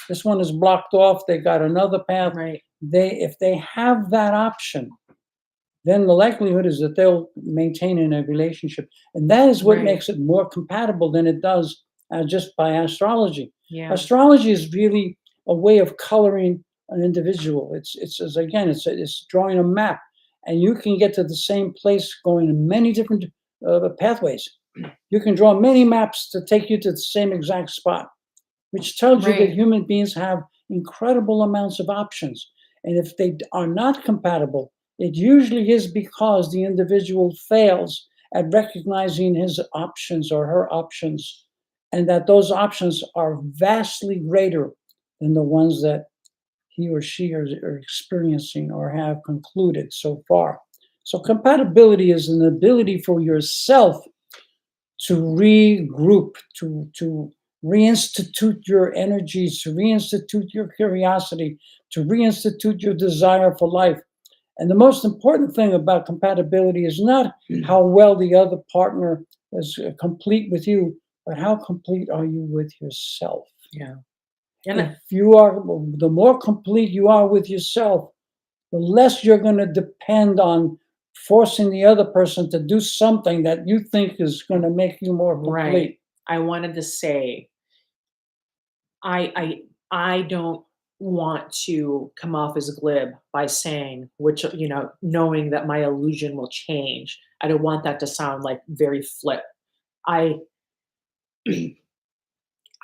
this one is blocked off, they got another path. Right. If they have that option, then the likelihood is that they'll maintain in a relationship. And that is what Right. makes it more compatible than it does just by astrology. Yeah. Astrology is really a way of coloring an individual. It's drawing a map, and you can get to the same place going in many different pathways. You can draw many maps to take you to the same exact spot, which tells you that Right. human beings have incredible amounts of options. And if they are not compatible, it usually is because the individual fails at recognizing his options or her options, and that those options are vastly greater than the ones that he or she are experiencing or have concluded so far. So, compatibility is an ability for yourself to regroup, to reinstitute your energies, to reinstitute your curiosity, to reinstitute your desire for life. And the most important thing about compatibility is not how well the other partner is complete with you, but how complete are you with yourself? Yeah. If And the more complete you are with yourself, the less you're going to depend on forcing the other person to do something that you think is going to make you more right. complete. I wanted to say I don't want to come off as glib by saying, which, knowing that my illusion will change. I don't want that to sound like very flip. I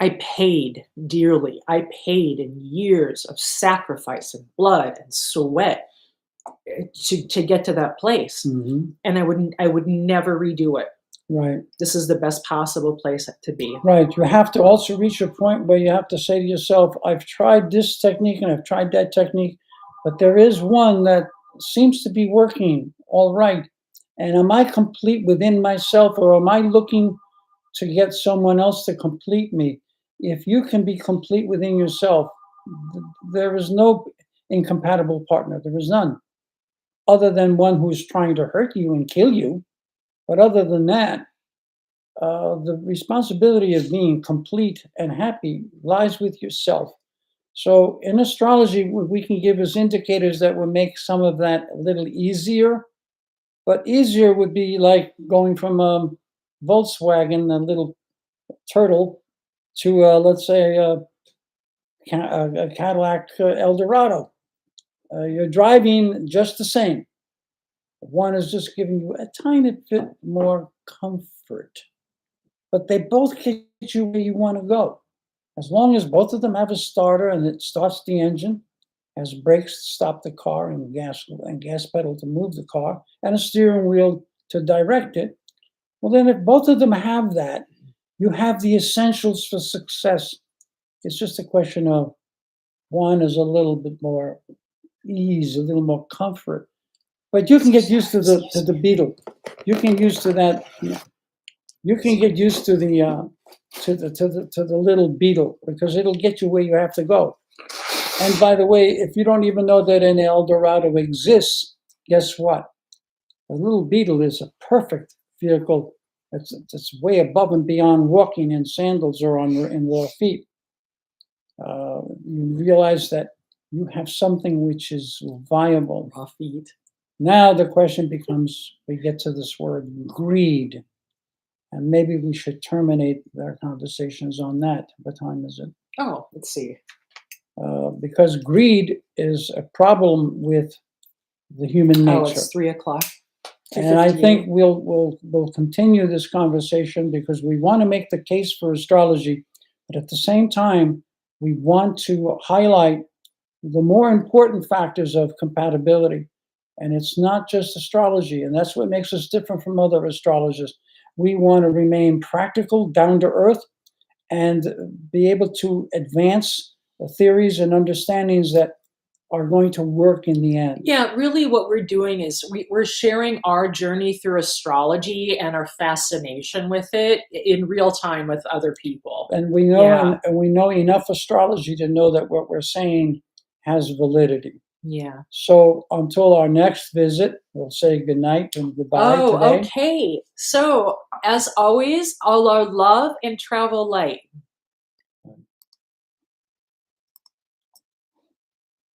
I paid dearly. I paid in years of sacrifice and blood and sweat to get to that place. Mhm. And I would never redo it. Right, This is the best possible place to be. right. You have to also reach a point where you have to say to yourself, I've tried this technique and I've tried that technique, but there is one that seems to be working all right. And am I complete within myself, or am I looking to get someone else to complete me? If you can be complete within yourself, there is no incompatible partner. There is none, other than one who's trying to hurt you and kill you. But other than that, the responsibility of being complete and happy lies with yourself. So in astrology, what we can give as indicators that will make some of that a little easier. But easier would be like going from a Volkswagen, a little turtle, to let's say a Cadillac Eldorado. You're driving just the same. One is just giving you a tiny bit more comfort, but they both get you where you want to go. As long as both of them have a starter and it starts the engine, has brakes to stop the car and gas pedal to move the car, and a steering wheel to direct it. Well, then if both of them have that, you have the essentials for success. It's just a question of one is a little bit more ease, a little more comfort. But you can get used to the beetle. You can used to that. You can get used to the little beetle, because it'll get you where you have to go. And by the way, if you don't even know that an Eldorado exists, guess what? A little beetle is a perfect vehicle. It's way above and beyond walking in sandals or in raw feet. You realize that you have something which is viable. Raw feet. Now the question becomes, we get to this word greed, and maybe we should terminate our conversations on that. What time is it? Oh, let's see. Because greed is a problem with the human Oh, nature. it's 3:00. And I 2:58. think we'll continue this conversation because we want to make the case for astrology, but at the same time, we want to highlight the more important factors of compatibility. And it's not just astrology, and that's what makes us different from other astrologers. We want to remain practical, down to earth, and be able to advance theories and understandings that are going to work in the end. Yeah, really what we're doing is we're sharing our journey through astrology and our fascination with it in real time with other people. And we know Yeah. and we know enough astrology to know that what we're saying has validity. Yeah. So until our next visit, we'll say goodnight and goodbye Oh, today. okay. So, as always, all our love and travel light.